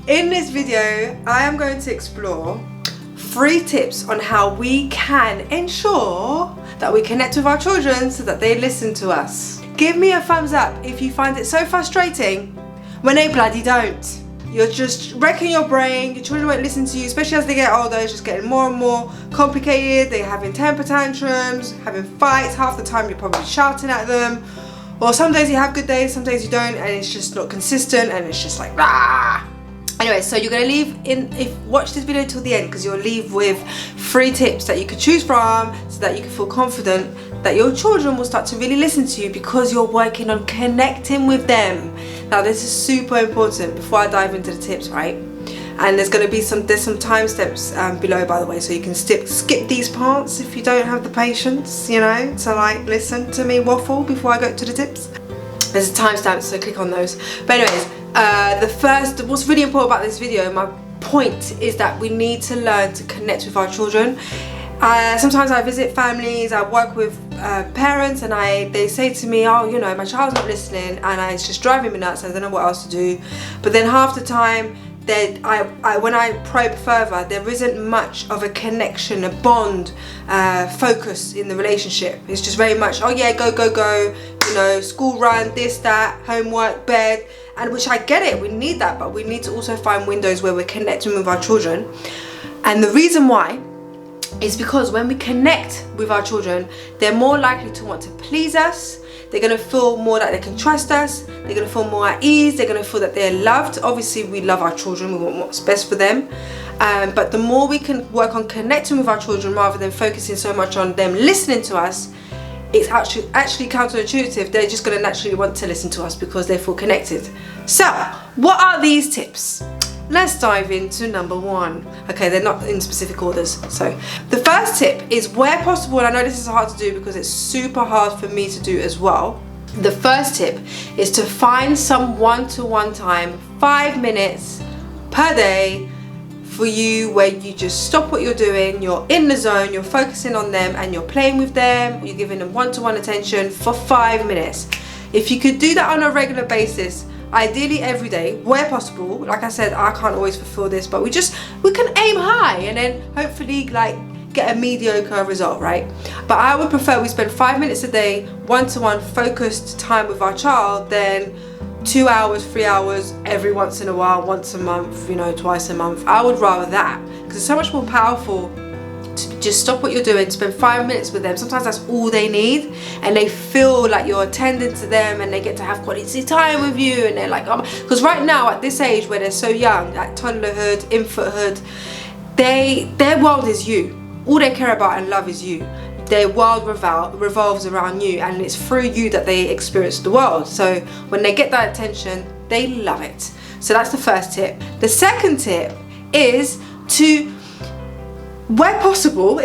In this video, I am going to explore 3 tips on how we can ensure that we connect with our children so that they listen to us. Give me a thumbs up if you find it so frustrating when they bloody don't. You're just wrecking your brain, your children won't listen to you, especially as they get older. It's just getting more and more complicated. They're having temper tantrums, having fights. Half the time you're probably shouting at them. Or some days you have good days, some days you don't, and it's just not consistent, and it's just like, rah! Anyway, so you're going to watch this video till the end, because you'll leave with 3 tips that you could choose from so that you can feel confident that your children will start to really listen to you because you're working on connecting with them. Now this is super important before I dive into the tips, right? And there's going to be some time steps below, by the way, so you can skip these parts if you don't have the patience, you know, to like listen to me waffle before I go to the tips. There's a timestamp, so click on those. But anyways, what's really important about this video, my point is that we need to learn to connect with our children. Sometimes I visit families, I work with parents, and they say to me, oh, you know, my child's not listening, and it's just driving me nuts, I don't know what else to do. But then half the time, when I probe further, there isn't much of a connection, a bond, focus in the relationship. It's just very much, oh yeah, go, you know, school run, this, that, homework, bed, and which I get it, we need that, but we need to also find windows where we're connecting with our children. And the reason why is because when we connect with our children, they're more likely to want to please us. They're going to feel more that they can trust us. They're going to feel more at ease. They're going to feel that they're loved. Obviously, we love our children. We want what's best for them. But the more we can work on connecting with our children rather than focusing so much on them listening to us, it's actually counterintuitive. They're just going to naturally want to listen to us because they feel connected. So, what are these tips? Let's dive into number 1. Okay, they're not in specific orders. So the first tip is, where possible, and I know this is hard to do because it's super hard for me to do as well. The first tip is to find some one-to-one time, 5 minutes per day for you, where you just stop what you're doing, you're in the zone, you're focusing on them, and you're playing with them, you're giving them one-to-one attention for 5 minutes. If you could do that on a regular basis, ideally every day, where possible. Like I said, I can't always fulfill this, but we can aim high and then hopefully like get a mediocre result, right? But I would prefer we spend 5 minutes a day, one-to-one focused time with our child, than 2 hours, 3 hours every once in a while, once a month, you know, twice a month. I would rather that, because it's so much more powerful to just stop what you're doing, spend 5 minutes with them. Sometimes that's all they need, and they feel like you're attending to them, and they get to have quality time with you, and they're like, oh, because right now at this age where they're so young, like toddlerhood, infanthood, their world is you. All they care about and love is you. Their world revolves around you, and it's through you that they experience the world. So when they get that attention, they love it. So that's the first tip. The second tip is to, where possible,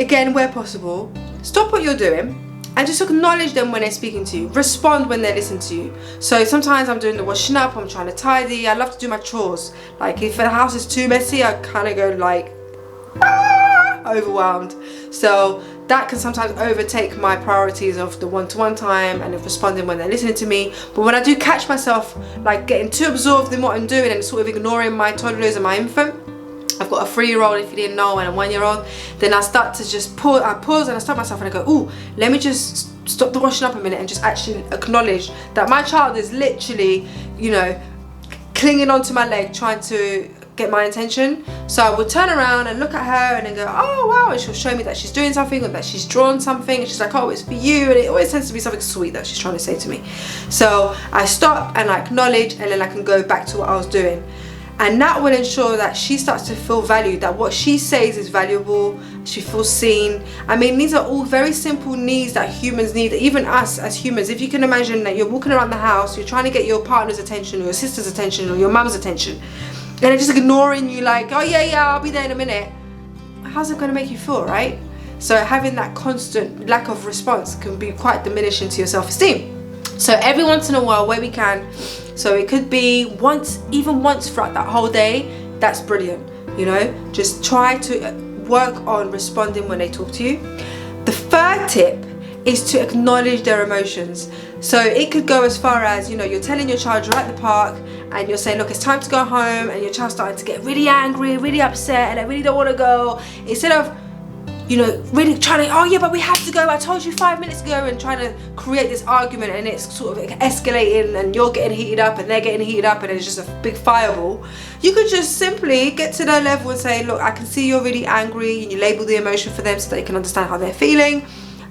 stop what you're doing and just acknowledge them when they're speaking to you. Respond when they're listening to you. So sometimes I'm doing the washing up, I'm trying to tidy, I love to do my chores. Like if the house is too messy, I kind of go like, overwhelmed. So that can sometimes overtake my priorities of the one-to-one time and of responding when they're listening to me. But when I do catch myself like getting too absorbed in what I'm doing and sort of ignoring my toddlers and my infant, I've got a 3-year-old if you didn't know, and a 1-year-old, then I start to just pause and I stop myself and I go, ooh, let me just stop the washing up a minute and just actually acknowledge that my child is literally, you know, clinging onto my leg trying to get my attention. So I would turn around and look at her and then go, oh wow, and she'll show me that she's doing something or that she's drawn something, and she's like, oh, it's for you, and it always tends to be something sweet that she's trying to say to me. So I stop and I acknowledge, and then I can go back to what I was doing. And that will ensure that she starts to feel valued, that what she says is valuable, she feels seen. I mean, these are all very simple needs that humans need, even us as humans. If you can imagine that you're walking around the house, you're trying to get your partner's attention or your sister's attention or your mum's attention, and they're just ignoring you like, oh yeah, I'll be there in a minute. How's it going to make you feel, right? So having that constant lack of response can be quite diminishing to your self-esteem. So every once in a while, where we can, so it could be even once throughout that whole day, that's brilliant, you know. Just try to work on responding when they talk to you. The third tip is to acknowledge their emotions. So it could go as far as, you know, you're telling your child you're at the park and you're saying, look, it's time to go home, and your child's starting to get really angry, really upset, and I really don't want to go. Instead of, you know, really trying to, oh yeah, but we have to go, I told you 5 minutes ago, and trying to create this argument, and it's sort of escalating, and you're getting heated up and they're getting heated up, and it's just a big fireball. You could just simply get to their level and say, look, I can see you're really angry, and you label the emotion for them so they can understand how they're feeling.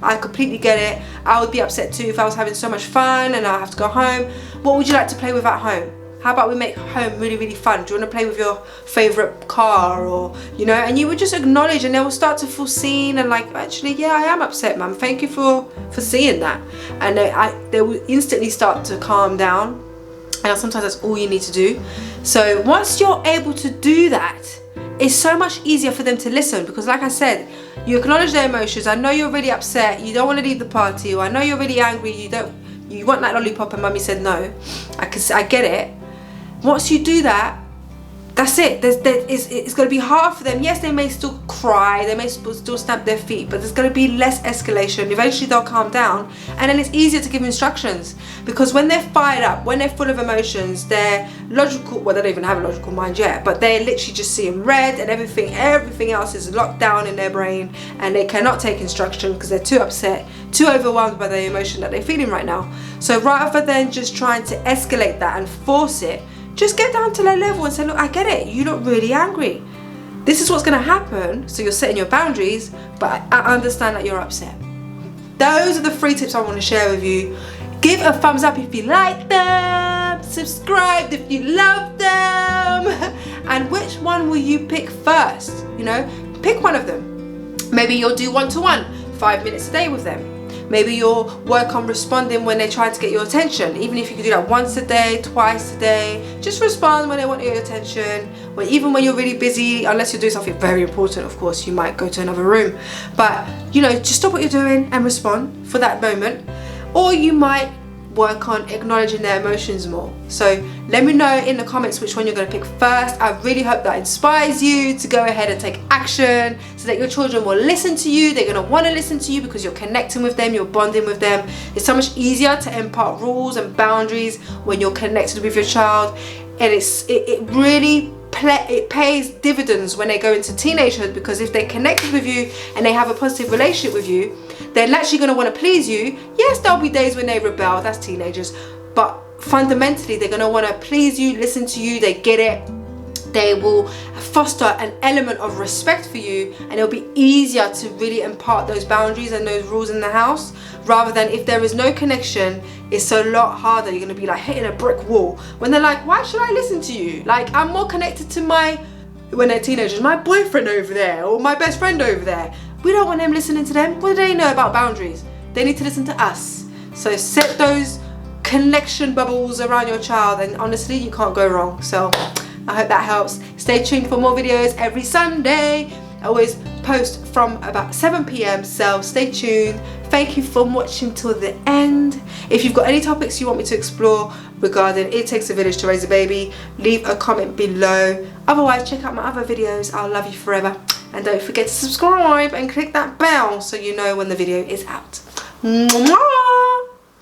I completely get it. I would be upset too if I was having so much fun and I have to go home. What would you like to play with at home? How about we make home really, really fun? Do you want to play with your favorite car, or, you know, and you would just acknowledge, and they will start to feel seen and like, actually, yeah, I am upset, mum. Thank you for seeing that. And they will instantly start to calm down. And sometimes that's all you need to do. So once you're able to do that, it's so much easier for them to listen, because like I said, you acknowledge their emotions. I know you're really upset, you don't want to leave the party, or I know you're really angry, you want that lollipop and mummy said no. I get it. Once you do that, that's it. It's going to be hard for them. Yes, they may still cry, they may still stamp their feet, but there's going to be less escalation. Eventually they'll calm down, and then it's easier to give instructions, because when they're fired up, when they're full of emotions, they're logical, well, they don't even have a logical mind yet, but they're literally just seeing red, and everything else is locked down in their brain, and they cannot take instruction because they're too upset, too overwhelmed by the emotion that they're feeling right now. So rather than just trying to escalate that and force it, just get down to their level and say, look, I get it, you look really angry. This is what's going to happen. So you're setting your boundaries, but I understand that you're upset. Those are the 3 tips I want to share with you. Give a thumbs up if you like them. Subscribe if you love them. And which one will you pick first? You know, pick one of them. Maybe you'll do one-to-one, 5 minutes a day with them. Maybe you'll work on responding when they try to get your attention. Even if you could do that once a day, twice a day, just respond when they want your attention. Or even when you're really busy, unless you're doing something very important, of course, you might go to another room. But, you know, just stop what you're doing and respond for that moment. Or you might work on acknowledging their emotions more. So let me know in the comments which one you're going to pick first. I really hope that inspires you to go ahead and take action, so that your children will listen to you. They're going to want to listen to you because you're connecting with them, you're bonding with them. It's so much easier to impart rules and boundaries when you're connected with your child, and it really pays dividends when they go into teenagehood, because if they're connected with you and they have a positive relationship with you, they're actually going to want to please you. Yes, there'll be days when they rebel, that's teenagers, but fundamentally they're going to want to please you, listen to you, they get it. They will foster an element of respect for you, and it'll be easier to really impart those boundaries and those rules in the house, rather than if there is no connection, it's a lot harder. You're going to be like hitting a brick wall when they're like, why should I listen to you? Like, I'm more connected to when they're teenagers, my boyfriend over there, or my best friend over there. We don't want them listening to them. What do they know about boundaries? They need to listen to us. So set those connection bubbles around your child, and honestly, you can't go wrong. So I hope that helps. Stay tuned for more videos every Sunday. I always post from about 7 p.m, so stay tuned. Thank you for watching till the end. If you've got any topics you want me to explore regarding It Takes a Village to Raise a Baby, leave a comment below. Otherwise, check out my other videos. I'll love you forever. And don't forget to subscribe and click that bell so you know when the video is out. Mwah!